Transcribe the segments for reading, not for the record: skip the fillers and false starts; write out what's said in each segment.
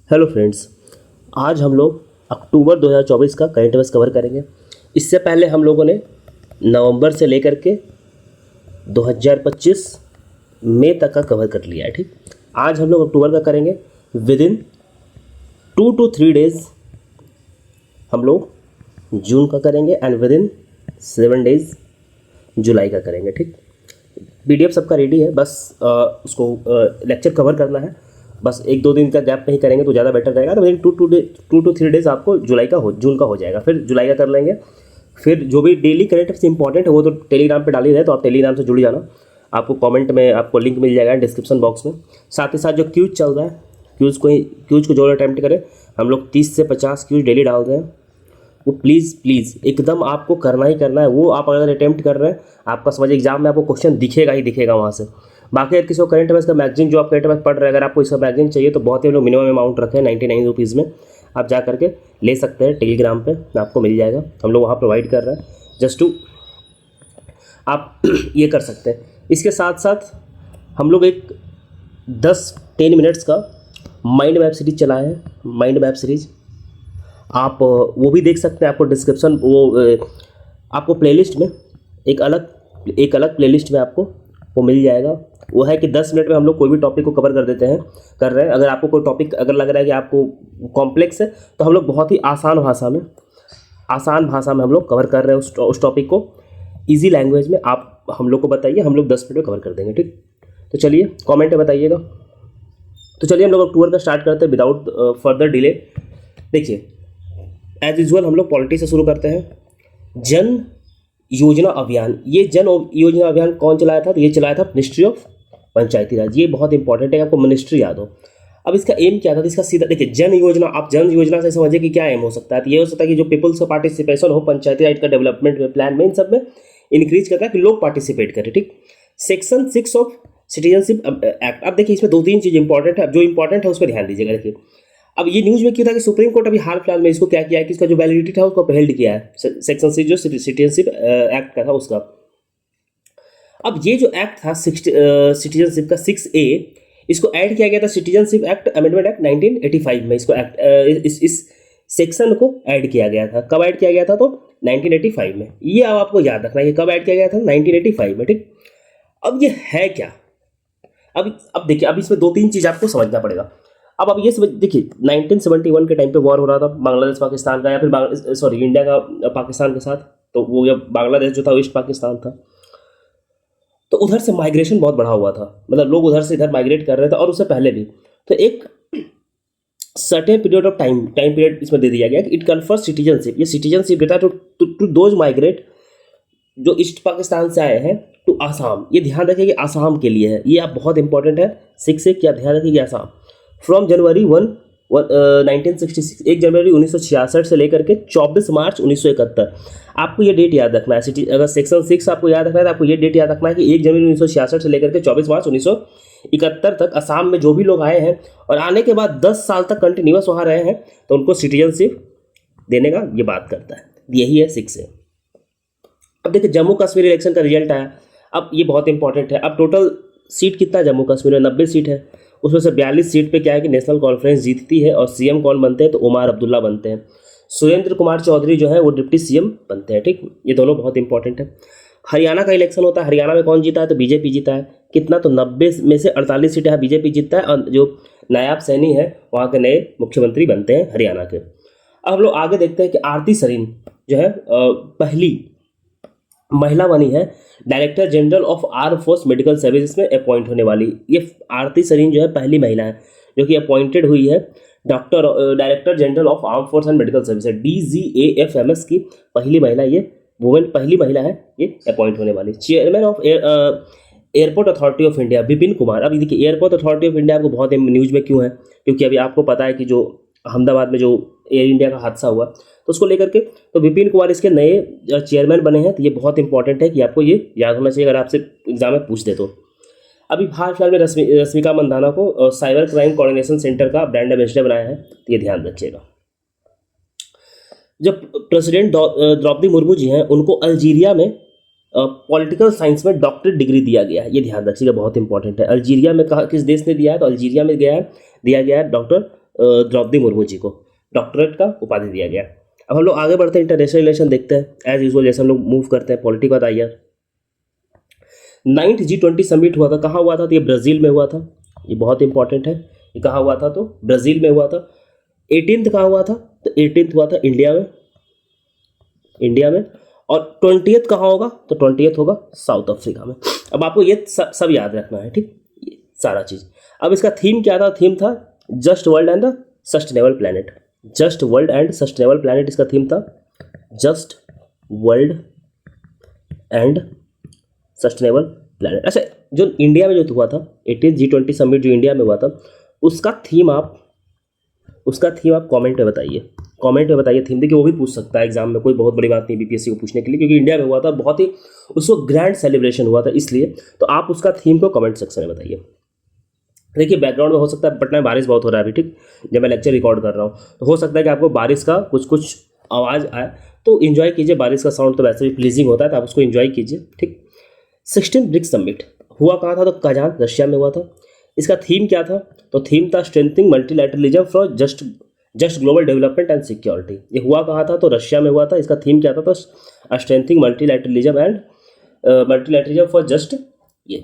Hello friends, आज हम लोग अक्टूबर 2024 का करंट अफेयर्स कवर करेंगे। इससे पहले हम लोगों ने नवंबर से लेकर के 2025 मई तक का कवर कर लिया है। ठीक, आज हम लोग अक्टूबर का करेंगे। विद इन 2 to 3 डेज हम लोग जून का करेंगे एंड विद इन 7 डेज जुलाई का करेंगे। ठीक, PDF सबका रेडी है, बस उसको लेक्चर कवर करना है। बस 1-2 दिन का गैप नहीं करेंगे तो ज़्यादा बेटर रहेगा। तो विद इन 2 to 3 डेज आपको जून का हो जाएगा, फिर जुलाई का कर लेंगे। फिर जो भी डेली करंट अफेयर्स इंपॉर्टेंट है वो तो टेलीग्राम पे डाल ही रहे, तो आप टेलीग्राम से जुड़ जाना। आपको कमेंट में आपको लिंक मिल जाएगा डिस्क्रिप्शन बॉक्स में। साथ ही साथ जो क्यूज चल रहा है, क्यूज को जो अटैम्प्ट करें, हम लोग 30 से 50 क्यूज डेली डाल रहे हैं। वो प्लीज़ एकदम आपको करना ही करना है। वो आप अगर अटैम्प्ट कर रहे हैं, आपका समझ एग्जाम में आपको क्वेश्चन दिखेगा ही दिखेगा वहाँ से। बाकी अगर किसी को करंट अफेयर्स का मैगजीन, जो आप करंट अफेयर्स पढ़ रहे हैं, अगर आपको इसका मैगजीन चाहिए तो बहुत ही हम लोग मिनिमम अमाउंट रखे हैं 99 रुपीज़ में। आप जा करके ले सकते हैं, टेलीग्राम पे आपको मिल जाएगा। हम लोग वहाँ प्रोवाइड कर रहे हैं जस्ट टू आप ये कर सकते हैं। इसके साथ साथ हम लोग एक 10-10 मिनट्स का माइंड मैप सीरीज चलाए हैं। माइंड मैप सीरीज आप वो भी देख सकते हैं। आपको डिस्क्रिप्शन आपको प्लेलिस्ट में एक अलग प्लेलिस्ट में आपको वो मिल जाएगा। वो है कि 10 मिनट में हम लोग कोई भी टॉपिक को कवर कर रहे हैं। अगर आपको कोई टॉपिक अगर लग रहा है कि आपको कॉम्प्लेक्स है, तो हम लोग बहुत ही आसान भाषा में हम लोग कवर कर रहे हैं उस टॉपिक को ईजी लैंग्वेज में। आप हम लोग को बताइए, हम लोग 10 मिनट में कवर कर देंगे। ठीक, तो चलिए कमेंट में बताइएगा। तो चलिए हम लोग टूर का स्टार्ट करते हैं विदाउट फर्दर डिले। देखिए, एज यूजुअल हम लोग पॉलिटी से शुरू करते हैं। जन योजना अभियान, ये जन योजना अभियान कौन चलाया था? तो ये चलाया था मिनिस्ट्री ऑफ पंचायती राज। ये बहुत इंपॉर्टेंट है, आपको मिनिस्ट्री याद हो। अब इसका एम क्या था? तो इसका सीधा देखिए, जन योजना, आप जन योजना से समझिए कि क्या एम हो सकता है। तो ये हो सकता है कि जो पीपल्स का पार्टिसिपेशन हो पंचायती राज का डेवलपमेंट में, प्लान में, इन सब में इंक्रीज करता है कि लोग पार्टिसिपेट करें। ठीक, सेक्शन 6 ऑफ सिटीजनशिप एक्ट। अब देखिए, इसमें 2-3 चीज़ इंपॉर्टेंट है। जो इंपॉर्टेंट है उस पर ध्यान दीजिएगा। देखिए, अब ये न्यूज़ में क्यों था कि सुप्रीम कोर्ट अभी हाल फिलहाल में इसको क्या किया है कि इसका जो वैलिडिटी था उसको अपहेल्ड किया है। सेक्शन 6 जो सिटीजनशिप एक्ट का था उसका। अब ये जो एक्ट था सिटीजनशिप का 6A, इसको ऐड किया गया था सिटीजनशिप एक्ट अमेंडमेंट एक्ट 1985 में। इसको इस सेक्शन को ऐड किया गया था। कब ऐड किया गया था? तो 1985 में। ये अब आपको याद रखना है कि कब ऐड किया गया था? 1985 में। ठीक, अब ये है क्या? अब देखिए, अब इसमें 2-3 चीज़ आपको समझना पड़ेगा। अब ये समझ देखिए, 1971 के टाइम पे वॉर हो रहा था बांग्लादेश पाकिस्तान का, या फिर इंडिया का पाकिस्तान के साथ। तो वो जब बांग्लादेश जो था ईस्ट पाकिस्तान था, तो उधर से माइग्रेशन बहुत बढ़ा हुआ था। मतलब लोग उधर से इधर माइग्रेट कर रहे थे, और उससे पहले भी। तो एक certain period of time period इसमें दे दिया गया कि इट कन्फर सिटीजनशिप। ये सिटीजनशिप देता है टू दोज माइग्रेट जो ईस्ट पाकिस्तान से आए हैं टू आसाम। ये ध्यान रखिए कि आसाम के लिए है। ये आप बहुत इंपॉर्टेंट है। 6 से क्या ध्यान रखिए कि आसाम फ्रॉम जनवरी 1966, 1 जनवरी 1966 से लेकर के 24 मार्च 1971। आपको ये डेट याद रखना है। अगर सेक्शन 6 आपको याद रखना है तो आपको ये डेट याद रखना है कि 1 जनवरी 1966 से लेकर के 24 मार्च 1971 तक असम में जो भी लोग आए हैं और आने के बाद 10 साल तक कंटिन्यूस वहाँ रहे हैं, तो उनको सिटीजनशिप देने का ये बात करता है। यही है 6 से। अब देखिए, जम्मू कश्मीर इलेक्शन का रिजल्ट आया। अब ये बहुत इंपॉर्टेंट है। अब टोटल सीट कितना जम्मू कश्मीर में? 90 सीट है। उसमें से 42 सीट पे क्या है कि नेशनल कॉन्फ्रेंस जीतती है, और CM कौन बनते हैं? तो उमर अब्दुल्ला बनते हैं। सुरेंद्र कुमार चौधरी जो है वो डिप्टी CM बनते हैं। ठीक, ये दोनों बहुत इंपॉर्टेंट है। हरियाणा का इलेक्शन होता है। हरियाणा में कौन जीता है? तो BJP जीता है। कितना? तो 90 में से 48 सीटें BJP जीतता है, और जो नायाब सैनी है वहाँ के नए मुख्यमंत्री बनते हैं हरियाणा के। अब हम लोग आगे देखते हैं कि आरती सरीन जो है पहली महिला बनी है director general of arm force medical services में अपॉइंट होने वाली। ये आरती सरीन जो है पहली महिला है जो कि अपॉइंटेड हुई है director general of arm force and medical services DGAFMS की पहली महिला। ये वुमेन पहली महिला है ये अपॉइंट होने वाली। Chairman of airport authority of India Vipin Kumar. अब देखिए, एयरपोर्ट अथॉरिटी ऑफ इंडिया आपको बहुत न्यूज़ में क्यों है? क्योंकि अभी आपको पता है कि जो अहमदाबाद में जो एयर इंडिया का हादसा हुआ, तो उसको लेकर के तो विपिन कुमार इसके नए चेयरमैन बने हैं। तो ये बहुत इंपॉर्टेंट है कि आपको ये याद होना चाहिए अगर आपसे एग्जाम में पूछ दे तो। अभी हाल फिलहाल में रश्मिका मंदाना को साइबर क्राइम कोऑर्डिनेशन सेंटर का ब्रांड एम्बेसडर बनाया है। तो ये ध्यान रखिएगा। जब प्रेसिडेंट द्रौपदी मुर्मू जी हैं, उनको अल्जीरिया में पॉलिटिकल साइंस में डॉक्टरेट डिग्री दिया गया है। ये ध्यान रखिएगा, बहुत इंपॉर्टेंट है। अल्जीरिया में किस देश ने दिया है? तो अल्जीरिया में दिया गया है डॉक्टर द्रौपदी मुर्मू जी को डॉक्टरेट का उपाधि दिया गया। अब हम लोग आगे बढ़ते हैं, इंटरनेशनल रिलेशन देखते हैं एज यूजुअल, जैसे हम लोग मूव करते हैं पॉलिटिक बात आई। 9th G20 समिट हुआ था, कहाँ हुआ था? तो ये ब्राज़ील में हुआ था, ये बहुत इंपॉर्टेंट है। ये कहाँ हुआ था? तो ब्राज़ील में हुआ था। 18th कहाँ हुआ था? तो 18th हुआ था इंडिया में, और 20th कहाँ होगा? तो 20th होगा साउथ अफ्रीका में। अब आपको ये सब याद रखना है, ठीक, ये सारा चीज़। अब इसका थीम क्या था? थीम था just world and the sustainable planet. Just world and sustainable planet इसका थीम था, just world and sustainable planet. अच्छा, जो इंडिया में जो हुआ था 18th G20 समिट जो इंडिया में हुआ था, उसका थीम आप कमेंट में बताइए। थीम। देखिए वो भी पूछ सकता है एग्जाम में, कोई बहुत बड़ी बात नहीं बीपीएससी को पूछने के लिए, क्योंकि इंडिया में हुआ था, बहुत ही उसको ग्रैंड सेलिब्रेशन हुआ था, इसलिए तो आप उसका थीम को कमेंट सेक्शन में बताइए। देखिए बैकग्राउंड में हो सकता है पटना में बारिश बहुत हो रहा है अभी, ठीक, जब मैं लेक्चर रिकॉर्ड कर रहा हूँ, तो हो सकता है कि आपको बारिश का कुछ आवाज़ आए, तो इन्जॉय कीजिए। बारिश का साउंड तो वैसे भी प्लीजिंग होता है, तो आप उसको इन्जॉय कीजिए, ठीक। 16th ब्रिक्स समिट हुआ कहाँ था? तो कजान, रशिया में हुआ था। इसका थीम क्या था? तो थीम था strengthening multilateralism for just global development and security. ये हुआ कहाँ था? तो रशिया में हुआ था। इसका थीम क्या था? तो स्ट्रेंथनिंग मल्टीलैटरलिज्म फॉर जस्ट ये।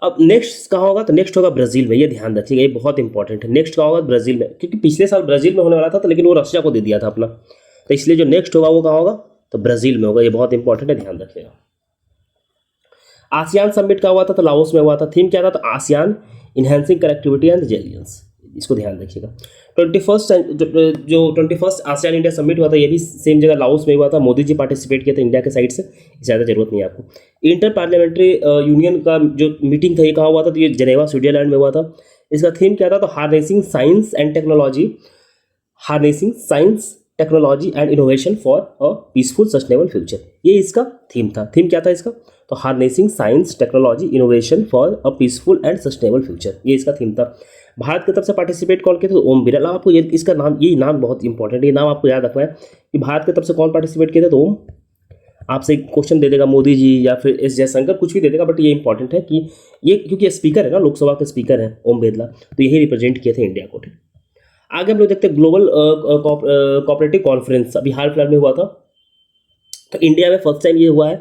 अब नेक्स्ट कहाँ होगा? तो नेक्स्ट होगा ब्राज़ील में, ये ध्यान रखिएगा, ये बहुत इंपॉर्टेंट है। नेक्स्ट कहाँ होगा? ब्राज़ील में, क्योंकि पिछले साल ब्राज़ील में होने वाला था, तो लेकिन वो रशिया को दे दिया था अपना, तो इसलिए जो नेक्स्ट होगा वो कहाँ होगा? तो ब्राज़ील में होगा, ये बहुत इंपॉर्टेंट है, ध्यान रखिएगा। आसियान समिट का हुआ था, तो लाओस में हुआ था। थीम क्या था? तो ASEAN enhancing connectivity and resilience, इसको ध्यान रखिएगा। 21st आसियान इंडिया समिट हुआ था, ये भी सेम जगह लाओस में हुआ था। मोदी जी पार्टिसिपेट किए थे इंडिया के साइड से, ज़्यादा जरूरत नहीं है आपको। इंटर पार्लियामेंट्री यूनियन का जो मीटिंग था ये कहाँ हुआ था? तो ये जेनेवा स्विट्जरलैंड में हुआ था। इसका थीम क्या था? तो harnessing science and innovation for a peaceful sustainable future, ये इसका थीम था। थीम क्या था इसका? तो harnessing science, technology, innovation for a peaceful and sustainable future, ये इसका थीम था। भारत की तरफ से पार्टिसिपेट कौन किया था? तो ओम बिरला। आपको ये इसका नाम, ये नाम बहुत इंपॉर्टेंट है, ये नाम आपको याद रखना है कि भारत की तरफ से कौन पार्टिसिपेट किया था? तो ओम। आपसे एक क्वेश्चन दे देगा मोदी जी या फिर एस जयशंकर, कुछ भी दे देगा, बट ये इंपॉर्टेंट है कि ये, क्योंकि स्पीकर है ना, लोकसभा के स्पीकर हैं ओम बिरला, तो यही रिप्रेजेंट किए थे इंडिया को, ठीक। आगे हम लोग देखते हैं ग्लोबल कोऑपरेटिव कॉन्फ्रेंस, अभी हाल फिलहाल में हुआ था, तो इंडिया में फर्स्ट टाइम ये हुआ है।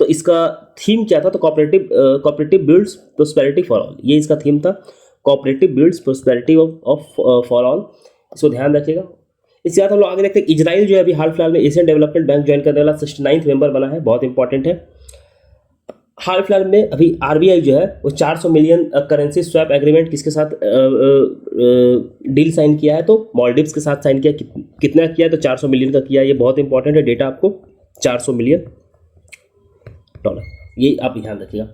तो इसका थीम क्या था? तो cooperative builds prosperity for all, ये इसका थीम था, cooperative builds prosperity for all, इसको ध्यान रखिएगा। इसके बाद हम लोग आगे देखते हैं इजराइल जो है अभी हाल फिलहाल में एशियन डेवलपमेंट बैंक ज्वाइन करने वाला 69th मेंबर बना है, बहुत इंपॉर्टेंट है। हाल फिलहाल में अभी आरबीआई जो है वो 400 मिलियन करेंसी स्वैप एग्रीमेंट किसके साथ डील साइन किया है? तो मॉलडीव्स के साथ साइन किया। कितना किया है? तो 400 मिलियन का किया है, ये बहुत इंपॉर्टेंट है डेटा, आपको 400 मिलियन डॉलर, ये आप ध्यान रखिएगा।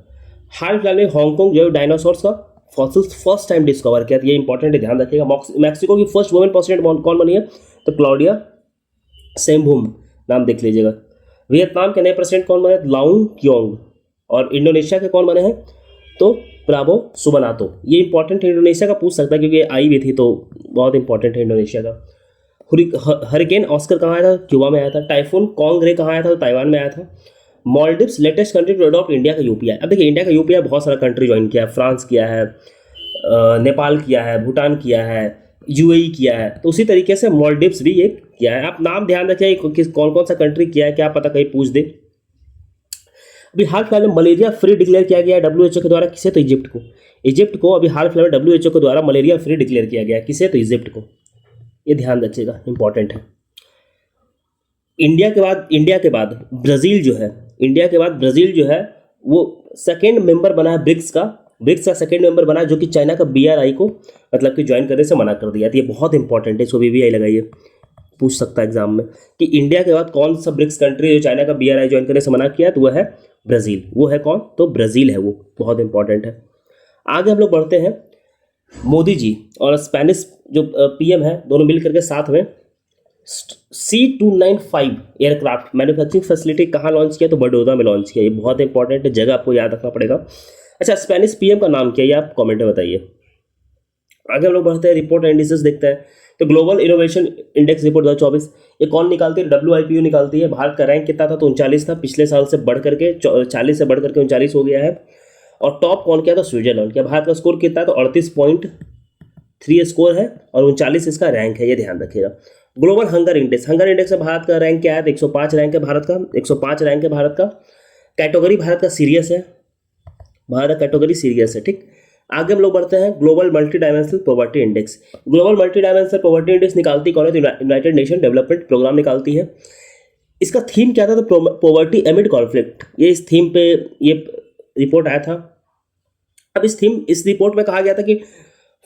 हाल फिलहाल में हांगकांग जो है डायनासोर्स का फॉसिल्स फर्स्ट टाइम डिस्कवर किया, ये इंपॉर्टेंट है, ध्यान रखिएगा। मैक्सिको की फर्स्ट वुमेन प्रेसिडेंट कौन बनी है? तो क्लॉडिया शेम्बुम, नाम देख लीजिएगा। वियतनाम के नए प्रेसिडेंट कौन बने? लाउंग क्योंग। और इंडोनेशिया के कौन बने हैं? तो प्राबो सुबनातो, ये इंपॉर्टेंट है, इंडोनेशिया का पूछ सकता है क्योंकि आई भी थी, तो बहुत इंपॉर्टेंट है इंडोनेशिया का। हरिकेन ऑस्कर कहाँ आया था? क्यूबा में आया था। टाइफून कॉन्ग रे कहाँ आया था? तो ताइवान में आया था। Maldives latest country to adopt India का यूपीआई। अब देखिए इंडिया का यूपीआई बहुत सारा कंट्री ज्वाइन किया है, फ्रांस किया है, नेपाल किया है, भूटान किया है, यूएई किया है, तो उसी तरीके से मॉलडीव्स भी ये किया है। आप नाम ध्यान रखिए कौन कौन सा कंट्री किया है, क्या पता कहीं पूछ दे। अभी हाल फिलहाल में मलेरिया फ्री डिक्लेयर किया गया है डब्ल्यूएचओ के द्वारा, किसे? तो इजिप्ट को अभी हाल फिलहाल में डब्ल्यूएचओ के द्वारा मलेरिया फ्री डिक्लेयर किया गया है, किसे? तो इजिप्ट को, ये ध्यान रखिएगा, इंपॉर्टेंट है। इंडिया के बाद ब्राज़ील जो है वो सेकेंड मेंबर बना है ब्रिक्स का सेकेंड मेंबर बना है, जो कि चाइना का बीआरआई को मतलब कि ज्वाइन करने से मना कर दिया। तो ये बहुत इंपॉर्टेंट है, इसको बीबीआई लगाइए, पूछ सकता है एग्जाम में कि इंडिया के बाद कौन सा ब्रिक्स कंट्री जो चाइना का बीआरआई ज्वाइन करने से मना किया, तो वह है ब्राज़ील। वो है कौन? तो ब्राज़ील है, वो बहुत इंपॉर्टेंट है। आगे हम लोग बढ़ते हैं, मोदी जी और स्पेनिश जो पीएम है, दोनों मिल करके साथ में C295 एयरक्राफ्ट मैन्युफैक्चरिंग फैसिलिटी कहाँ लॉन्च किया? तो बड़ौदा में लॉन्च किया, ये बहुत इंपॉर्टेंट है, जगह आपको याद रखना पड़ेगा। अच्छा, स्पेनिश पीएम का नाम क्या है, ये आप कमेंट में बताइए। आगे हम लोग बढ़ते हैं, रिपोर्ट इंडिसेस देखते हैं। तो ग्लोबल इनोवेशन इंडेक्स रिपोर्ट 2024 ये कौन निकालती है? WIPO निकालती है। भारत का रैंक कितना था? तो 39 था, पिछले साल से बढ़ करके 40 से बढ़ करके 39 हो गया है। और टॉप कौन किया? तो स्विट्जरलैंड। क्या भारत का स्कोर कितना है? तो 38 3 स्कोर है और 39 इसका रैंक है, ये ध्यान रखिएगा। ग्लोबल हंगर इंडेक्स में भारत का रैंक क्या है? तो 105 रैंक है भारत का, 105 रैंक है भारत का। कैटेगरी भारत का सीरियस है, भारत कैटेगरी सीरियस है, ठीक। आगे हम लोग बढ़ते हैं global multi dimensional poverty index. Global multi dimensional poverty index निकालती कौन है? तो यूनाइटेड नेशन डेवलपमेंट प्रोग्राम निकालती है। इसका थीम क्या था? तो पॉवर्टी एमिड कॉन्फ्लिक्ट, ये इस थीम पे ये रिपोर्ट आया था। अब इस रिपोर्ट में कहा गया था कि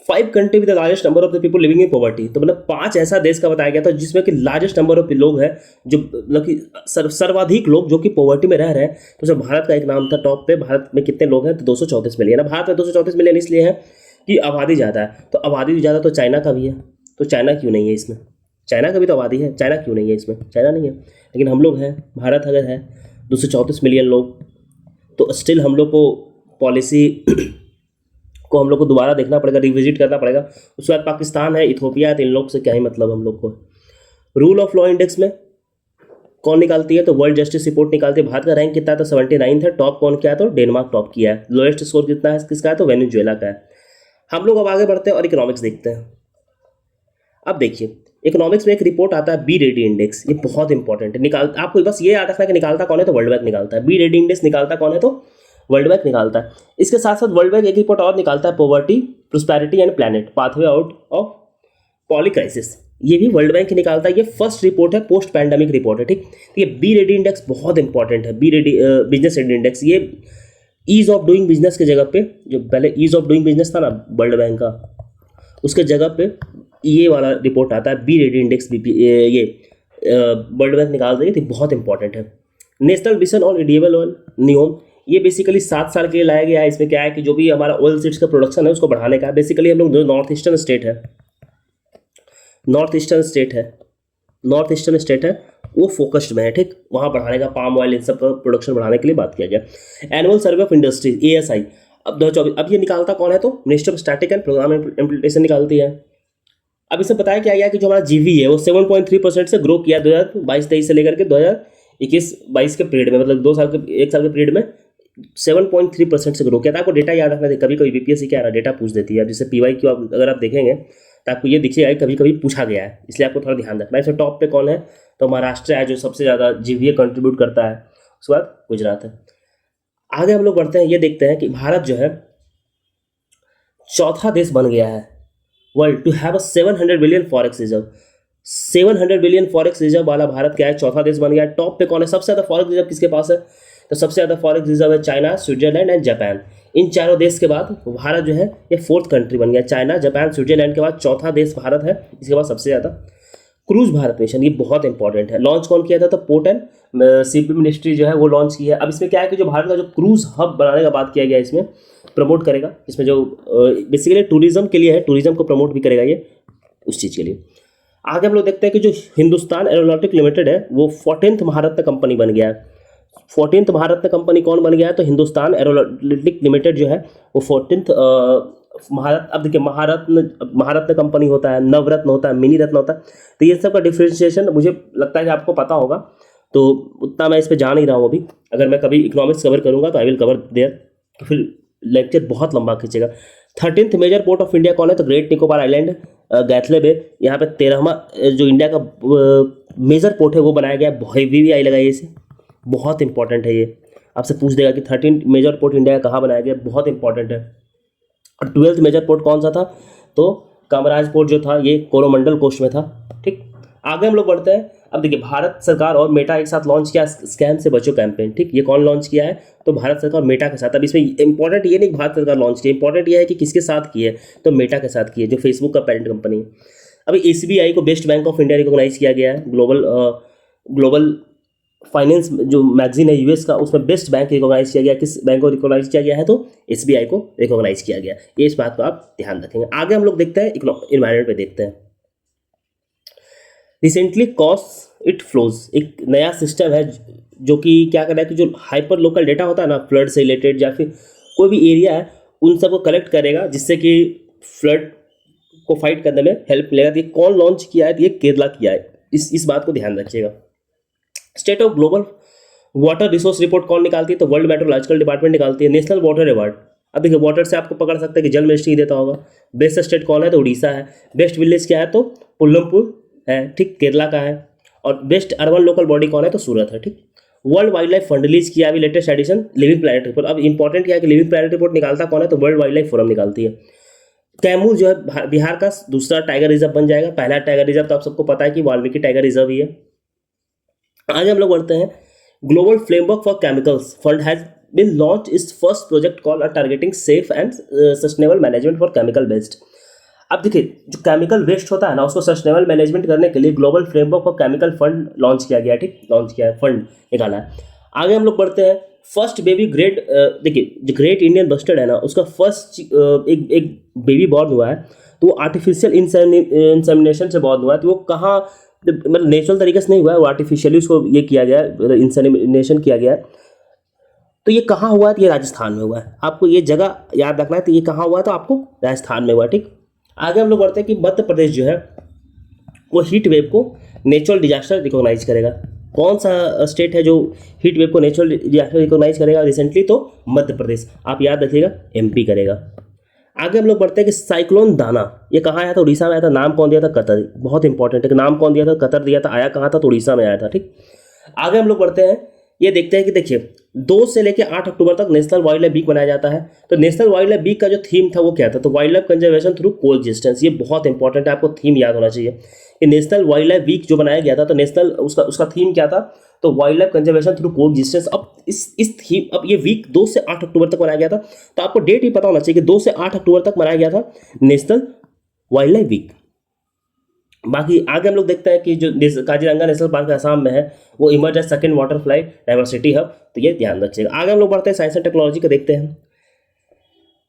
5 country with the largest number of the people living in poverty, तो मतलब 5 ऐसा देश का बताया गया था जिसमें कि लार्जेस्ट नंबर ऑफ लोग हैं, जो मतलब कि सर्वाधिक लोग जो कि पॉवर्टी में रह रहे हैं। तो उसमें भारत का एक नाम था टॉप पे। भारत में कितने लोग हैं? तो 234 मिलियन। भारत में 234 मिलियन इसलिए है कि आबादी ज़्यादा है, तो आबादी ज़्यादा तो चाइना का भी है, तो चाइना क्यों नहीं है इसमें? चाइना का भी तो आबादी है, चाइना क्यों नहीं है इसमें? चाइना नहीं है, लेकिन हम लोग हैं। भारत अगर है 234 मिलियन लोग, तो स्टिल हम लोग को पॉलिसी को हम लोग को दोबारा देखना पड़ेगा, रिविजिट करना पड़ेगा। उसके बाद पाकिस्तान है, इथोपिया है, तो इन लोग से क्या ही मतलब हम लोग को। रूल ऑफ लॉ इंडेक्स में कौन निकालती है? तो वर्ल्ड जस्टिस रिपोर्ट निकालती है। भारत का रैंक कितना है? तो 79 है। टॉप कौन किया है? तो डेनमार्क टॉप किया है। लोएस्ट स्कोर कितना है किसका है? तो वेनेजुएला का है। हम लोग अब आगे बढ़ते हैं और इकोनॉमिक्स देखते हैं। अब देखिए, इकोनॉमिक्स में एक रिपोर्ट आता है बी रेडी इंडेक्स, ये बहुत इंपॉर्टेंट है। आपको बस ये याद रखना कि निकालता कौन है? तो वर्ल्ड बैंक निकालता है। बी रेडी इंडेक्स निकालता कौन है? तो वर्ल्ड बैंक निकालता है। इसके साथ साथ वर्ल्ड बैंक एक रिपोर्ट और निकालता है, poverty prosperity and planet pathway out of poly crisis, ये भी वर्ल्ड बैंक निकालता है। ये फर्स्ट रिपोर्ट है, पोस्ट पैंडेमिक रिपोर्ट है, ठीक। तो ये बी रेडी इंडेक्स बहुत इंपॉर्टेंट है। Be ready business ready index, ये ईज ऑफ डूइंग बिजनेस के जगह पे, जो पहले ईज ऑफ डूइंग बिजनेस था ना वर्ल्ड बैंक का, उसके जगह पे ये वाला रिपोर्ट आता है बी रेडी इंडेक्स। ये वर्ल्ड बैंक निकाल रही थी, बहुत इंपॉर्टेंट है। National mission on renewable oil नियम, ये बेसिकली 7 साल के लिए लाया गया है। इसमें क्या है कि जो भी हमारा ऑयल सीड्स का प्रोडक्शन है उसको बढ़ाने का है। बेसिकली हम लोग जो नॉर्थ ईस्टर्न स्टेट है वो फोकस्ड में है, ठीक। वहाँ बढ़ाने का, पाम ऑयल इन सब का प्रोडक्शन बढ़ाने के लिए बात किया गया। Annual survey of industries ASI अब 2024, अब ये निकालता कौन है? तो ministry of static and program implementation निकालती है। अब इसमें बताया क्या गया कि जो हमारा GV है वो 7.3% से ग्रो किया 2022-23 से लेकर के 2021-22 के पीरियड में, मतलब 1 साल के पीरियड में 7.3% से ग्रो किया था। आपको डेटा याद रखना है, कभी कभी BPSC क्या है डेटा पूछ देती है। जैसे PYQ अगर आप देखेंगे तो आपको ये दिखेगा कभी कभी पूछा गया है, इसलिए आपको थोड़ा ध्यान रखना है। इसमें टॉप पे कौन है? तो महाराष्ट्र है जो सबसे ज़्यादा GVA कंट्रीब्यूट करता है। उसके बाद गुजरात है। आगे हम लोग बढ़ते हैं, ये देखते हैं कि भारत जो है चौथा देश बन गया है world to have a 700 billion forex reserve. 700 billion forex reserve वाला भारत क्या है? चौथा देश बन गया है। टॉप पे कौन है? सबसे ज़्यादा फॉरेक्स रिजर्व किसके पास है? तो सबसे ज़्यादा फॉरेक्स रिजर्व है चाइना, स्विट्जरलैंड एंड जापान। इन चारों देश के बाद भारत जो है ये 4th कंट्री बन गया। चाइना, जापान, स्विट्जरलैंड के बाद चौथा देश भारत है, इसके बाद सबसे ज़्यादा। क्रूज भारत मिशन, ये बहुत इंपॉर्टेंट है। लॉन्च कौन किया था? तो पोर्ट एंड शिपिंग मिनिस्ट्री जो है वो लॉन्च की है। अब इसमें क्या है कि जो भारत का जो क्रूज हब बनाने का बात किया गया, इसमें प्रमोट करेगा, इसमें जो बेसिकली टूरिज्म के लिए है, टूरिज्म को प्रमोट भी करेगा ये उस चीज़ के लिए। आगे हम लोग देखते हैं कि जो हिंदुस्तान एरोनॉटिक लिमिटेड है वो 14th महारत्न कंपनी बन गया है। 14th महारत्न कंपनी कौन बन गया है? तो हिंदुस्तान एरोनॉटिक लिमिटेड जो है वो 14th महारत्न। अब देखिए, महारत्न कंपनी होता है, नवरत्न होता है, मिनी रत्न होता है, तो ये सब का डिफ्रेंशिएशन मुझे लगता है कि आपको पता होगा, तो उतना मैं इस पर जा नहीं रहा हूँ अभी। अगर मैं कभी इकोनॉमिक्स कवर करूँगा तो आई विल कवर देयर, तो फिर लेक्चर बहुत लंबा खींचेगा। 13th major port of India कौन है? तो ग्रेट निकोबार आइलैंड, गैथले बे। यहाँ पे 13वां जो इंडिया का मेजर पोर्ट है वो बनाया गया है। VVI लगाइए इसे, बहुत इंपॉर्टेंट है ये। आपसे पूछ देगा कि 13th मेजर पोर्ट इंडिया का कहाँ बनाया गया, बहुत इंपॉर्टेंट है। और 12th मेजर पोर्ट कौन सा था? तो कामराज पोर्ट जो था ये कोरोमंडल कोस्ट में था, ठीक। आगे हम लोग बढ़ते हैं। अब देखिए, भारत सरकार और मेटा एक साथ लॉन्च किया स्कैम से बचो कैंपेन, ठीक। ये कौन लॉन्च किया है? तो भारत सरकार मेटा के साथ। अब इसमें इंपॉर्टेंट ये नहीं भारत सरकार लॉन्च किया, इंपॉर्टेंट ये है कि किसके साथ की है, तो मेटा के साथ की है, जो फेसबुक का पेरेंट कंपनी है। अभी SBI को best bank of India recognise किया गया है। ग्लोबल फाइनेंस जो मैगजीन है US का, उसमें बेस्ट बैंक रिकॉग्नाइज किया गया। किस बैंक को रिकॉग्नाइज किया गया है? तो SBI को रिकॉग्नाइज किया गया। ये इस बात को आप ध्यान रखेंगे। आगे हम लोग देखते हैं इन्वायरमेंट पे देखते हैं। रिसेंटली कॉस्ट इट फ्लोज, एक नया सिस्टम है जो कि क्या कर रहा है कि जो हाइपर लोकल डेटा होता है ना, फ्लड से रिलेटेड या फिर कोई भी एरिया है, उन सबको कलेक्ट करेगा, जिससे कि फ्लड को फाइट करने में हेल्प मिलेगा। ये कौन लॉन्च किया है? तो ये केरला किया है। इस बात को ध्यान रखिएगा। State of global water resource report कौन निकालती है? तो वर्ल्ड मेट्रोलॉजिकल डिपार्टमेंट निकालती है। नेशनल वाटर अवार्ड, अब देखिए वाटर से आपको पकड़ सकते हैं कि जल मिनिस्ट्री देता होगा। बेस्ट स्टेट कौन है तो उड़ीसा है। बेस्ट विलेज क्या है तो पुल्लमपुर है, ठीक, केरला का है। और बेस्ट अर्बन लोकल बॉडी कौन है तो सूरत है, ठीक। World wild life fund release किया अभी latest edition living planet report. अब इंपॉर्टेंट क्या है कि लिविंग प्लैनेट रिपोर्ट निकालता कौन है तो वर्ल्ड वाइल्ड लाइफ फोरम निकालती है। कैमूर जो है बिहार का दूसरा टाइगर रिजर्व बन जाएगा। पहला टाइगर रिजर्व तो आप सबको पता है कि वाल्मीकि टाइगर रिजर्व ही है। आगे हम लोग बढ़ते हैं। Global framework for chemicals fund has been launch its first project call targeting safe and sustainable management for chemical waste. अब देखिए जो केमिकल वेस्ट होता है ना उसको सस्टेनेबल मैनेजमेंट करने के लिए global framework for chemical fund launch किया गया है, ठीक, लॉन्च किया है, फंड निकाला है। आगे हम लोग बढ़ते हैं। फर्स्ट बेबी ग्रेट, देखिए जो ग्रेट इंडियन बस्टर्ड है ना उसका फर्स्ट एक बेबी बॉर्न हुआ है तो वो आर्टिफिशियल इंसेमिनेशन से बॉर्न हुआ है। तो वो कहाँ, मतलब नेचुरल तरीके से नहीं हुआ है, वो आर्टिफिशियली उसको ये किया गया है, इंसेमिनेशन किया गया है। तो ये कहाँ हुआ है तो ये राजस्थान में हुआ है। आपको ये जगह याद रखना है, तो ये कहाँ हुआ है तो आपको राजस्थान में हुआ है, ठीक। आगे हम लोग बढ़ते हैं कि मध्य प्रदेश जो है वो हीट वेव को नेचुरल डिजास्टर रिकॉग्नाइज करेगा। कौन सा स्टेट है जो हीट वेव को नेचुरल डिजास्टर रिकॉग्नाइज करेगा रिसेंटली तो मध्य प्रदेश। आप याद रखिएगा एमपी करेगा। आगे हम लोग बढ़ते हैं कि साइक्लोन दाना ये कहाँ आया था, उड़ीसा में आया था। नाम कौन दिया था, कतर। बहुत इंपॉर्टेंट है कि नाम कौन दिया था, कतर दिया था। आया कहाँ था तो उड़ीसा में आया था, ठीक। आगे हम लोग बढ़ते हैं, ये देखते हैं कि देखिए 2 से लेकर 8 अक्टूबर तक नेशनल वाइल्ड लाइफ वीक मनाया जाता है। तो नेशनल वाइल्ड लाइफ वीक का जो थीम था वो क्या था तो wild life conservation through coexistence. ये बहुत इंपॉर्टेंट है, आपको थीम याद होना चाहिए कि नेशनल वाइल्ड लाइफ वीक जो बनाया गया था तो नेशनल उसका थीम क्या था तो wild life conservation through coexistence. अब इस थीम, अब ये वीक 2 से 8 अक्टूबर तक मनाया गया था। तो आपको डेट ही पता होना चाहिए कि 2 से 8 अक्टूबर तक मनाया गया था नेशनल वाइल्ड लाइफ वीक। बाकी आगे हम लोग देखते हैं कि जो काजीरंगा नेशनल पार्क असम में है वो emerge as second butterfly diversity hub, तो ये ध्यान रखिएगा। आगे हम लोग बढ़ते हैं साइंस एंड टेक्नोलॉजी को देखते हैं।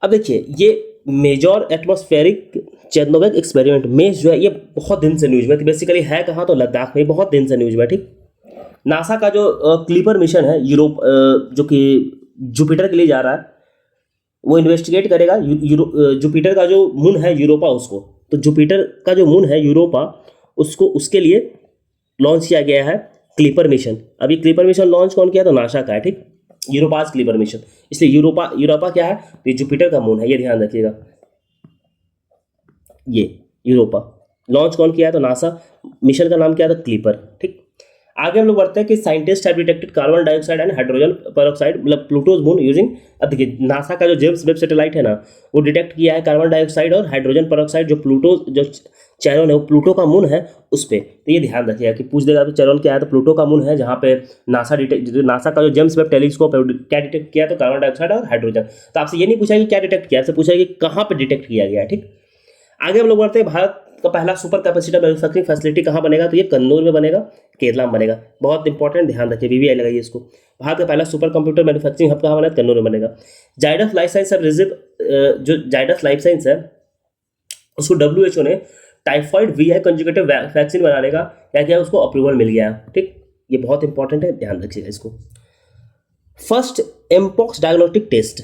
अब देखिए ये मेजर एटमॉस्फेरिक चेरनोबिल एक्सपेरिमेंट मेज जो है ये बहुत दिन से न्यूज में थी। बेसिकली है कहाँ तो लद्दाख में, बहुत दिन से न्यूज में, ठीक। नासा का जो क्लीपर मिशन है यूरोप, जो कि जुपिटर के लिए जा रहा है, वो इन्वेस्टिगेट करेगा जुपिटर का जो मून है यूरोपा उसको। तो जुपिटर का जो मून है यूरोपा उसको, उसके लिए लॉन्च किया गया है क्लीपर मिशन। अब ये क्लीपर मिशन लॉन्च कौन किया तो नासा का है, ठीक, यूरोपास क्लीपर मिशन। इसलिए यूरोपा क्या है तो ये जुपिटर का मून है, ये ध्यान रखिएगा। ये यूरोपा लॉन्च कौन किया है तो नासा, मिशन का नाम क्या था क्लीपर, ठीक। आगे हम लोग बढ़ते हैं कि scientist have detected carbon dioxide and hydrogen peroxide मतलब प्लूटोज मून यूजिंग। अब देखिए नासा का जो जेम्स वेब सैटेलाइट है ना वो डिटेक्ट किया है कार्बन डाइऑक्साइड और हाइड्रोजन पेरोक्साइड जो प्लूटो जो चैरोन है वो प्लूटो का मून है उस पर। तो ये ध्यान रखिएगा कि पूछ देगा तो चैरोन क्या है तो प्लूटो का मून है, जहाँ पे नासा का जो जेम्स वेब टेलीस्कोप है क्या डिटेक्ट किया तो कार्बन डाइऑक्साइड और हाइड्रोजन। तो आपसे ये नहीं पूछा कि क्या डिटेक्ट किया, आपसे पूछा कि कहाँ पर डिटेक्ट किया गया, ठीक। आगे हम लोग बढ़ते हैं, भारत का पहला सुपर कैपेसिटर मैन्युफैक्चरिंग फैसिलिटी कहाँ बनेगा तो ये कन्नौर में बनेगा, केरला में बनेगा। बहुत इंपॉर्टेंट, ध्यान रखिए, वीवीआई लगाइए इसको। भारत का पहला सुपर कंप्यूटर मैन्युफैक्चरिंग हब कहाँ बनेगा, कन्नौर में बनेगा। जाइडस लाइफ साइंस जो जाइडस लाइफ साइंस है उसको WHO ने टाइफाइड VI कंजुगेटिव वैक्सीन बनाने का क्या किया, उसको अप्रूवल मिल गया, ठीक। ये बहुत इंपॉर्टेंट है, ध्यान रखिएगा इसको। फर्स्ट एमपॉक्स डायग्नोस्टिक टेस्ट,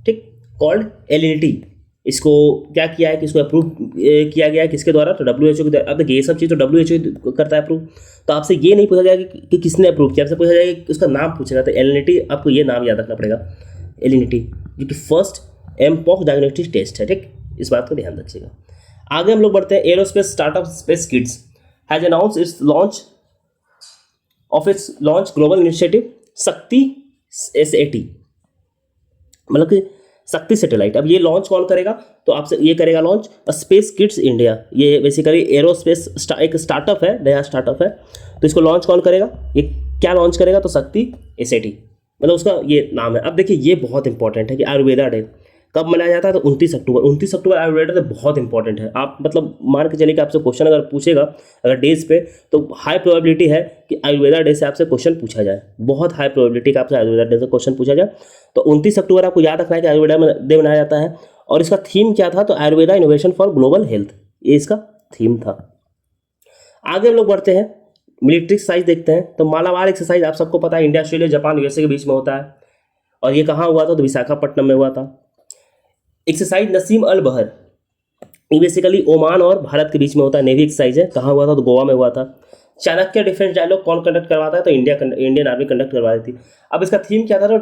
ठीक, कॉल्ड एलिनिटी, इसको क्या किया है कि इसको अप्रूव किया गया है किसके द्वारा तो WHO के द्वारा। अब देखिए ये सब चीज़ तो WHO करता है अप्रूव। तो आपसे ये नहीं पूछा जाएगा कि किसने अप्रूव किया, आपसे पूछा जाएगा कि उसका नाम पूछेगा। तो एलिनिटी, आपको ये नाम याद रखना पड़ेगा, एलिनिटी, जो कि फर्स्ट एमपॉक्स डायग्नोस्टिक टेस्ट है, ठीक। इस बात को ध्यान रखिएगा। आगे हम लोग बढ़ते हैं, aerospace startup space kids has announce it's launch global initiative शक्ति SAT, मतलब कि शक्ति सैटेलाइट। अब ये लॉन्च कौन करेगा तो आपसे ये करेगा लॉन्च स्पेस किड्स इंडिया। ये बेसिकली एरोस्पेस एक स्टार्टअप है, नया स्टार्टअप है। तो इसको लॉन्च कौन करेगा, ये क्या लॉन्च करेगा तो शक्ति SAT, मतलब उसका ये नाम है। अब देखिए ये बहुत इंपॉर्टेंट है कि आयुर्वेदा डे कब मनाया जाता है तो 29 अक्टूबर। 29 अक्टूबर आयुर्वेदा डे बहुत इंपॉर्टेंट है। आप मतलब मान के चलिए कि आपसे क्वेश्चन अगर पूछेगा अगर डेज पे तो हाई प्रोबेबिलिटी है कि आयुर्वेदा डे से आपसे क्वेश्चन पूछा जाए, बहुत हाई प्रोबेबिलिटी का आपसे आयुर्वेदा डे से क्वेश्चन पूछा जाए। तो 29 अक्टूबर आपको याद रखना है कि आयुर्वेदा डे मनाया जाता है। और इसका थीम क्या था तो Ayurveda innovation for global health, ये इसका थीम था। आगे हम लोग बढ़ते हैं, मिलिट्री एक्सरसाइज देखते हैं। तो मालाबार एक्सरसाइज आप सबको पता है इंडिया, ऑस्ट्रेलिया, जापान, USA के बीच में होता है। और ये कहाँ हुआ था तो विशाखापट्टनम में हुआ था। एक्सरसाइज नसीम अल बहर, ये बेसिकली ओमान और भारत के बीच में होता है, नेवी एक्सरसाइज है। कहाँ हुआ था तो गोवा में हुआ था। चाणक्य डिफेंस डायलॉग कौन कंडक्ट करवाता है तो इंडियन आर्मी कंडक्ट करवाती थी। अब इसका थीम क्या था तो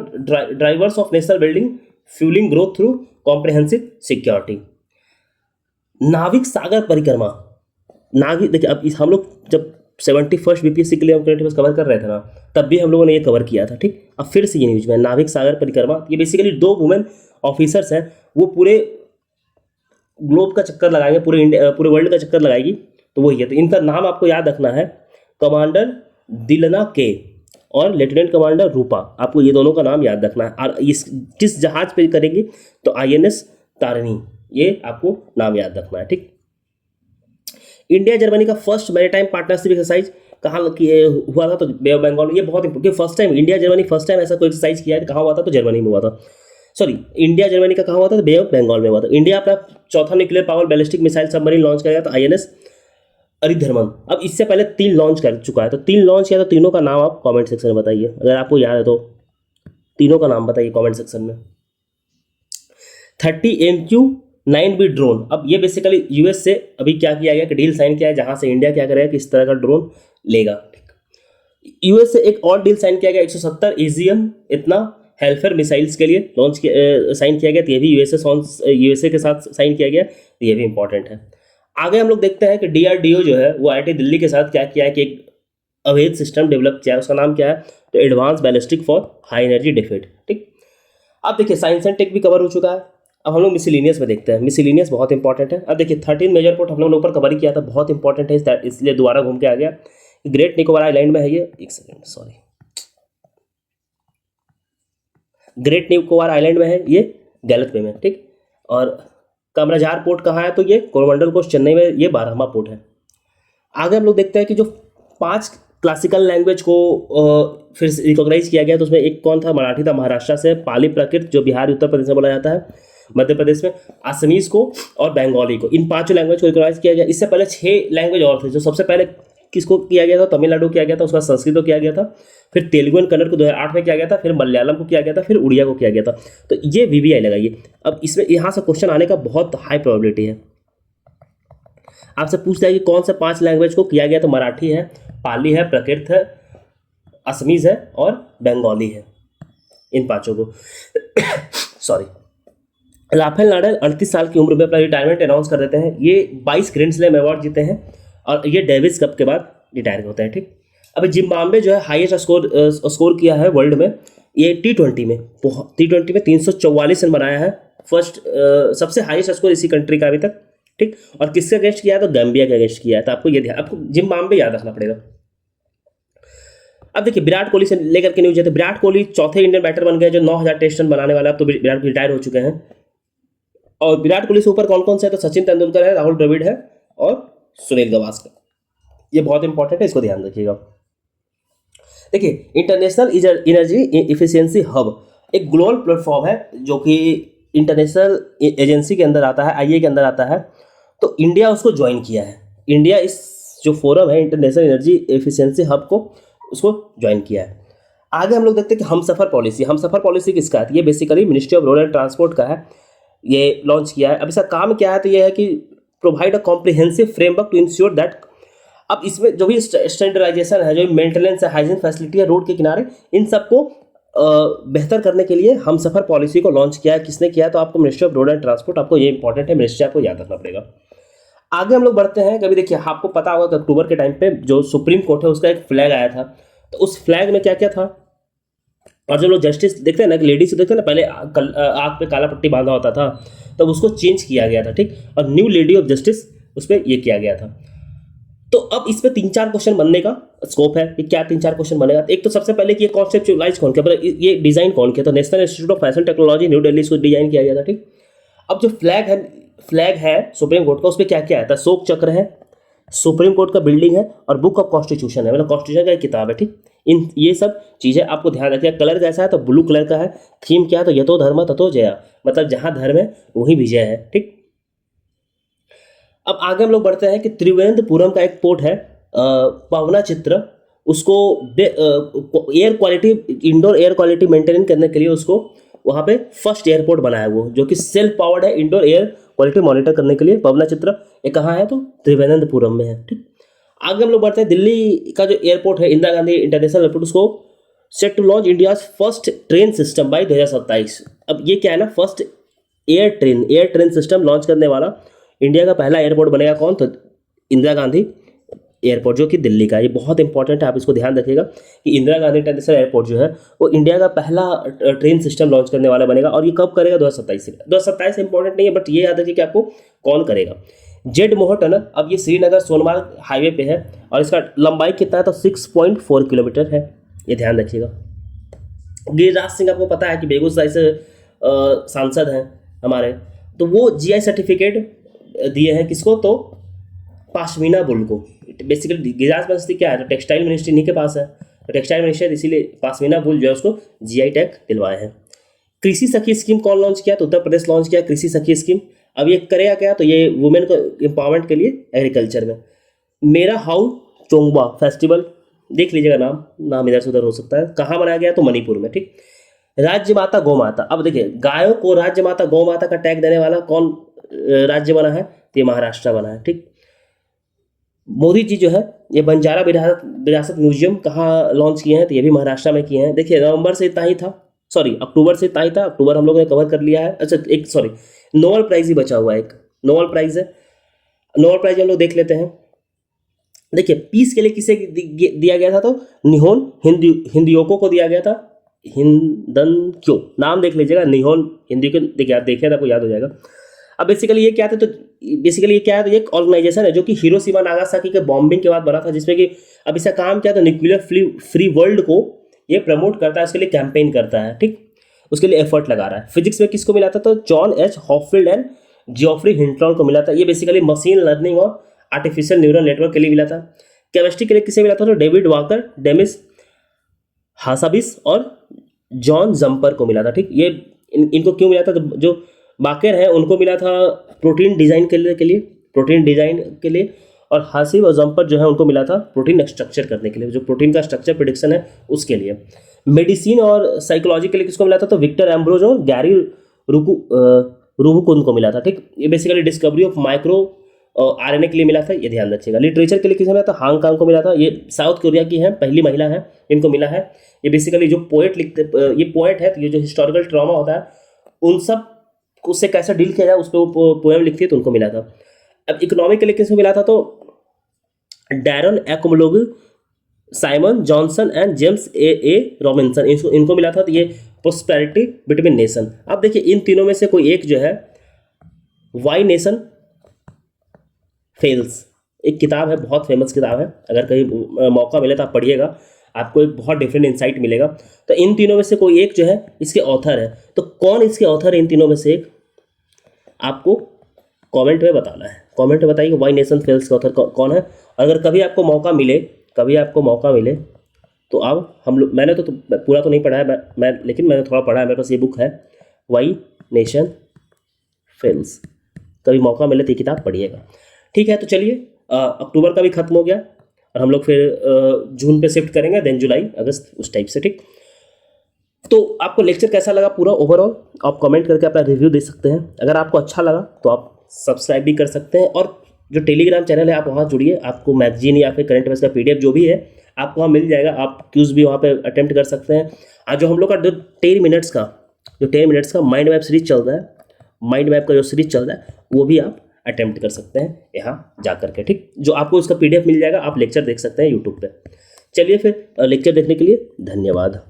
drivers of national building fuelling growth through comprehensive security. नाविक सागर परिक्रमा, नाविक देखिए, अब हम लोग जब 71st बीपीएससी के लिए हम करंट अफेयर्स कवर कर रहे थे ना, तब भी हम लोगों ने ये कवर किया था, ठीक। अब फिर से ये न्यूज में नाविक सागर परिक्रमा, ये बेसिकली 2 वुमेन ऑफिसर्स हैं, वो पूरे ग्लोब का चक्कर लगाएंगे, पूरे इंडिया, पूरे वर्ल्ड का चक्कर लगाएगी, तो वही है। तो इनका नाम आपको याद रखना है, कमांडर दिलना के और लेफ्टिनेंट कमांडर रूपा, आपको ये दोनों का नाम याद रखना है। और इस किस जहाज पे करेंगी, तो INS तारिणी, ये आपको नाम याद रखना है, ठीक। इंडिया जर्मनी का फर्स्ट मैरीटाइम पार्टनरशिप एक्सरसाइज कहाँ हुआ था, तो बे ऑफ बंगाल। ये बहुत important, first time India Germany first time ऐसा कोई एक्सरसाइज किया है, कहाँ हुआ था, तो जर्मनी में हुआ था। सॉरी, इंडिया जर्मनी का कहाँ हुआ था, तो बे ऑफ बंगाल में हुआ था। इंडिया अपना चौथा nuclear power ballistic missile submarine launch करेगा, तो INS अरिधर्मन। अब इससे पहले 3 लॉन्च कर चुका है, तो 3 लॉन्च किया, तो तीनों का नाम आप कमेंट सेक्शन में बताइए, अगर आपको याद है तो तीनों का नाम बताइए कमेंट सेक्शन में। 30 MQ-9B ड्रोन, अब ये बेसिकली यूएस से अभी क्या किया गया कि डील साइन किया है, जहां से इंडिया क्या करेगा, किस तरह का ड्रोन लेगा, ठीक। यूएस से एक और डील साइन किया गया, 170 AGM इतना हेल्फेयर मिसाइल्स के लिए लॉन्च साइन किया गया, तो ये भी यूएसए के साथ साइन किया गया, तो ये भी इंपॉर्टेंट है। आगे हम लोग देखते हैं कि DRDO जो है वो IIT दिल्ली के साथ क्या किया है कि एक अवैध सिस्टम डेवलप किया है, उसका नाम क्या है, तो advance ballistic for high energy defence, ठीक। अब देखिए साइंस एंड टेक भी कवर हो चुका है, अब हम लोग मिसलिनियस में देखते हैं। मिसलिनियस बहुत इंपॉर्टेंट है। अब देखिए 13 मेजर पोर्ट हम लोगों ने ऊपर कवर किया था, बहुत इंपॉर्टेंट है, इसलिए दोबारा घूम के आ गया। ग्रेट निकोबार आइलैंड में है ये, एक second sorry, great Nicobar island में है ये, गलत वे में, ठीक। और कामराजार पोर्ट कहाँ है, तो ये कोरोमंडल कोस्ट चेन्नई में, ये 12वां पोर्ट है। आगे हम लोग देखते हैं कि जो 5 क्लासिकल लैंग्वेज को फिर रिकॉग्नाइज किया गया, तो उसमें एक कौन था, मराठी था महाराष्ट्र से, पाली प्राकृत जो बिहार उत्तर प्रदेश में बोला जाता है, मध्य प्रदेश में असमीज को, और बंगाली को, इन 5 लैंग्वेज को रिकॉग्नाइज किया गया। इससे पहले 6 लैंग्वेज और थे, जो सबसे पहले किसको किया गया था, तमिलनाडु किया गया था, उसका संस्कृत को किया गया था, फिर तेलुगु एंड कन्नड़ को 2008 में किया गया था, फिर मलयालम को किया गया था, फिर उड़िया को किया गया था। तो ये VVI लगाइए। अब इसमें यहाँ से क्वेश्चन आने का बहुत हाई प्रोबेबिलिटी है, आपसे पूछता है कि कौन से 5 लैंग्वेज को किया गया, तो मराठी है, पाली है, प्राकृत है, असमीज है और बंगाली है, इन 5 को। सॉरी, राफेल नाडल 38 साल की उम्र में अपना रिटायरमेंट अनाउंस कर देते हैं। ये 22 ग्रैंड स्लैम अवार्ड जीते हैं और ये डेविस कप के बाद रिटायर होते हैं, ठीक। अब जिम्बाब्वे जो है हाईएस्ट स्कोर किया है वर्ल्ड में, ये T20 में 344 रन बनाया है, फर्स्ट सबसे हाईएस्ट स्कोर इसी कंट्री का अभी तक, ठीक। और किसके अगेंस्ट किया है, तो गैम्बिया के अगेंस्ट किया है, तो आपको ये ध्यान, आपको जिम्बाब्वे याद रखना पड़ेगा। अब देखिए विराट कोहली से लेकर के न्यूज है, तो विराट कोहली चौथे इंडियन बैटर बन गए जो 9000 टेस्ट रन बनाने वाला, अब तो विराट रिटायर हो चुके हैं। और विराट कोहली से ऊपर कौन कौन से है, तो सचिन तेंदुलकर है, राहुल द्रविड़ है और सुनील गावस्कर। ये बहुत इंपॉर्टेंट है, इसको ध्यान रखिएगा। देखिए इंटरनेशनल एनर्जी इफिशियंसी हब एक ग्लोबल प्लेटफॉर्म है जो कि इंटरनेशनल एजेंसी के अंदर आता है, IA के अंदर आता है, तो इंडिया उसको ज्वाइन किया है। इंडिया इस जो फोरम है इंटरनेशनल एनर्जी एफिशिएंसी हब को, उसको ज्वाइन किया है। आगे हम लोग देखते हैं कि हमसफर पॉलिसी किसका है, ये basically ministry of road and transport का है, ये लॉन्च किया है। अब इसका काम क्या है, तो ये है कि provide a comprehensive framework to ensure that, अब इसमें जो भी स्टैंडर्डाइजेशन है, जो मेंटेनेंस है, हाइजीन फैसिलिटी है रोड के किनारे, इन सबको बेहतर करने के लिए हमसफर पॉलिसी को लॉन्च किया है। किसने किया है, तो आपको ministry of road and transport, आपको ये इंपॉर्टेंट है, मिनिस्ट्री आपको याद रखना पड़ेगा। आगे हम लोग बढ़ते हैं। कभी देखिए आपको पता होगा कि अक्टूबर के टाइम पे जो सुप्रीम कोर्ट है उसका एक फ्लैग आया था, तो उस फ्लैग में क्या क्या था, और जब लोग जस्टिस देखते हैं ना, लेडीज देखते हैं ना, पहले आग पे काला पट्टी बांधा होता था, तब उसको चेंज किया गया था, ठीक, और न्यू लेडी ऑफ जस्टिस उस पर ये किया गया था। तो अब इसमें 3-4 क्वेश्चन बनने का स्कोप है कि क्या 3-4 क्वेश्चन बनेगा। एक तो सबसे पहले कि ये कॉन्सेप्चुअलाइज कौन किया, मतलब ये डिजाइन कौन किया, तो national institute of fashion technology new Delhi इसको डिजाइन किया गया था, ठीक। अब जो फ्लैग है सुप्रीम कोर्ट का, उस पर क्या क्या आता है, अशोक चक्र है, सुप्रीम कोर्ट का बिल्डिंग है और बुक ऑफ कॉन्स्टिट्यूशन है, मतलब कॉन्स्टिट्यूशन का एक किताब है, ठीक। इन ये सब चीजें आपको ध्यान रखिए। कलर कैसा है, तो ब्लू कलर का है। थीम क्या है, तो यतो धर्म ततो जया, मतलब जहां धर्म है वहीं विजय है, ठीक। अब आगे हम लोग बढ़ते हैं कि त्रिवेंद्रपुरम का एक पोर्ट है पावना चित्र, उसको air quality, indoor air quality maintain करने के लिए उसको वहाँ पे फर्स्ट एयरपोर्ट बनाया वो, जो कि सेल्फ पावर्ड है, इंडोर एयर क्वालिटी मॉनिटर करने के लिए। पवना चित्र ये कहाँ है, तो त्रिवेंद्रपुरम में है, ठीक। आगे हम लोग बढ़ते हैं, दिल्ली का जो एयरपोर्ट है इंदिरा गांधी इंटरनेशनल एयरपोर्ट, उसको set to launch India first train system by 2027। अब ये क्या है ना, first air train system launch करने वाला इंडिया का पहला एयरपोर्ट बनेगा कौन, तो इंदिरा गांधी एयरपोर्ट जो कि दिल्ली का है। ये बहुत इंपॉर्टेंट है, आप इसको ध्यान रखिएगा कि इंदिरा गांधी इंटरनेशनल एयरपोर्ट जो है वो इंडिया का पहला ट्रेन सिस्टम लॉन्च करने वाला बनेगा। और ये कब करेगा, 2027 से। 2027 इंपॉर्टेंट नहीं है, बट ये याद रखिए कि आपको कौन करेगा। जेड मोह टनल, अब ये श्रीनगर सोनमार्ग हाईवे पे है और इसका लंबाई कितना है, तो 6.4 किलोमीटर है, ये ध्यान रखिएगा। गिरिराज सिंह आपको पता है कि बेगूसराय से सांसद हैं हमारे, तो वो जीआई सर्टिफिकेट दिए हैं किसको, तो पाशमीना बुल को। बेसिकली गिरिराज मिनिस्ट्री क्या है, तो टेक्सटाइल मिनिस्ट्री इन्हीं के पास है, तो टेक्सटाइल मिनिस्टर, इसीलिए पाशमीना बुल जो है उसको जीआई टैग दिलवाए हैं। कृषि सखी स्कीम कौन लॉन्च किया, तो उत्तर प्रदेश लॉन्च किया कृषि सखी स्कीम। अब ये करेगा क्या, तो ये वुमेन को एम्पावरमेंट के लिए एग्रीकल्चर में। मेरा हाउ चोंगबा फेस्टिवल, देख लीजिएगा नाम इधर से उधर हो सकता है, कहाँ मनाया गया, तो मणिपुर में, ठीक। राज्य माता गौ माता, अब देखिए गायों को राज्य माता गौ माता का टैग देने वाला कौन राज्य बना है, तो ये महाराष्ट्र बना है, ठीक। मोदी जी जो है ये बंजारा विरासत म्यूजियम कहाँ लॉन्च किए हैं, तो ये भी महाराष्ट्र में किए हैं। देखिए नवंबर से इतना ही था, सॉरी अक्टूबर से इतना ही था, अक्टूबर हम लोगों ने कवर कर लिया है। अच्छा एक सॉरी नोबेल प्राइज ही बचा हुआ है, एक नोबेल प्राइज है, नोबेल प्राइज हम लोग देख लेते हैं। देखिए पीस के लिए किसे दिया गया था, तो निहोन हिंदियोको को दिया गया था, हिंदन क्यों, नाम देख लीजिएगा, निहोन हिंदी को देखिए, आप देखिए आपको याद हो जाएगा। अब बेसिकली ये क्या था, तो बेसिकली ये क्या है, तो एक ऑर्गेनाइजेशन है जो कि हिरोशिमा नागासाकी के बॉम्बिंग के बाद बना था, जिसमें कि अब इसका काम क्या था, न्यूक्लियर फ्री वर्ल्ड को ये प्रमोट करता है, उसके लिए कैंपेन करता है, ठीक, उसके लिए एफर्ट लगा रहा है। फिजिक्स में किसको मिला था, तो जॉन एच हॉपफील्ड एंड जियोफ्री हिंटलॉन को मिला था, ये बेसिकली मशीन लर्निंग और आर्टिफिशियल न्यूरल नेटवर्क के लिए मिला था। केमिस्ट्री के लिए किसे मिला था, तो डेविड वाकर, डेमिस हासाबिस और जॉन जम्पर को मिला था, ठीक। ये इनको क्यों मिला था, तो जो बाकर है उनको मिला था प्रोटीन डिजाइन के लिए, और हासिब और जम्पर जो है उनको मिला था प्रोटीन स्ट्रक्चर करने के लिए, जो प्रोटीन का स्ट्रक्चर प्रेडिक्शन है उसके लिए। मेडिसिन और साइकोलॉजी के लिए किसको मिला था, तो विक्टर एम्ब्रोज और गैरी रुबुकुन को मिला था, ठीक। ये basically discovery of micro RNA के लिए मिला था, ये ध्यान रखिएगा। लिटरेचर के लिए किसे मिला था, हांगकांग को मिला था, ये साउथ कोरिया की है, पहली महिला है इनको मिला है। ये बेसिकली जो पोएट लिखते, ये पोएट है, तो ये जो हिस्टोरिकल ट्रॉमा होता है उन सब उससे कैसे डील किया जाए उस पर वो पोएम लिखती है, तो उनको मिला था। अब इकोनॉमिक के लिए किसको मिला था, तो डैरन एक्मुलोग, Simon Johnson and James A Robinson, इनको मिला था, तो ये प्रोस्पेरिटी बिटवीन नेशन। अब देखिए इन तीनों में से कोई एक जो है, वाई नेशन फेल्स, एक किताब है, बहुत फेमस किताब है, अगर कहीं मौका मिले तो आप पढ़िएगा, आपको एक बहुत डिफरेंट इंसाइट मिलेगा। तो इन तीनों में से कोई एक जो है इसके ऑथर है, तो कौन इसके ऑथर है इन तीनों में से एक, आपको कमेंट में बताना है। कमेंट में बताइए वाई नेशन फेल्स का ऑथर कौन है। अगर कभी आपको मौका मिले तो आप हम लोग, मैंने तो पूरा तो नहीं पढ़ा है मैं लेकिन मैंने थोड़ा पढ़ा है, मेरे पास ये बुक है वाई नेशन फेल्स, कभी मौका मिले तो ये किताब पढ़िएगा, ठीक है। तो चलिए अक्टूबर का भी खत्म हो गया और हम लोग फिर जून पे शिफ्ट करेंगे, देन जुलाई अगस्त उस टाइप से, ठीक। तो आपको लेक्चर कैसा लगा पूरा ओवरऑल, आप कमेंट करके अपना रिव्यू दे सकते हैं। अगर आपको अच्छा लगा तो आप सब्सक्राइब भी कर सकते हैं, और जो टेलीग्राम चैनल है आप वहाँ जुड़िए, आपको मैगजीन या फिर करंट अफेयर्स का पीडीएफ जो भी है आपको वहाँ मिल जाएगा, आप क्यूज़ भी वहाँ पे अटेम्प्ट कर सकते हैं। आज जो हम लोग का जो 10 मिनट्स का माइंड मैप सीरीज चल रहा है, माइंड मैप का जो सीरीज चल रहा है वो भी आप अटेम्प्ट कर सकते हैं यहाँ जा करके, ठीक। जो आपको उसका पीडीएफ मिल जाएगा, आप लेक्चर देख सकते हैं यूट्यूब पे। चलिए फिर लेक्चर देखने के लिए धन्यवाद।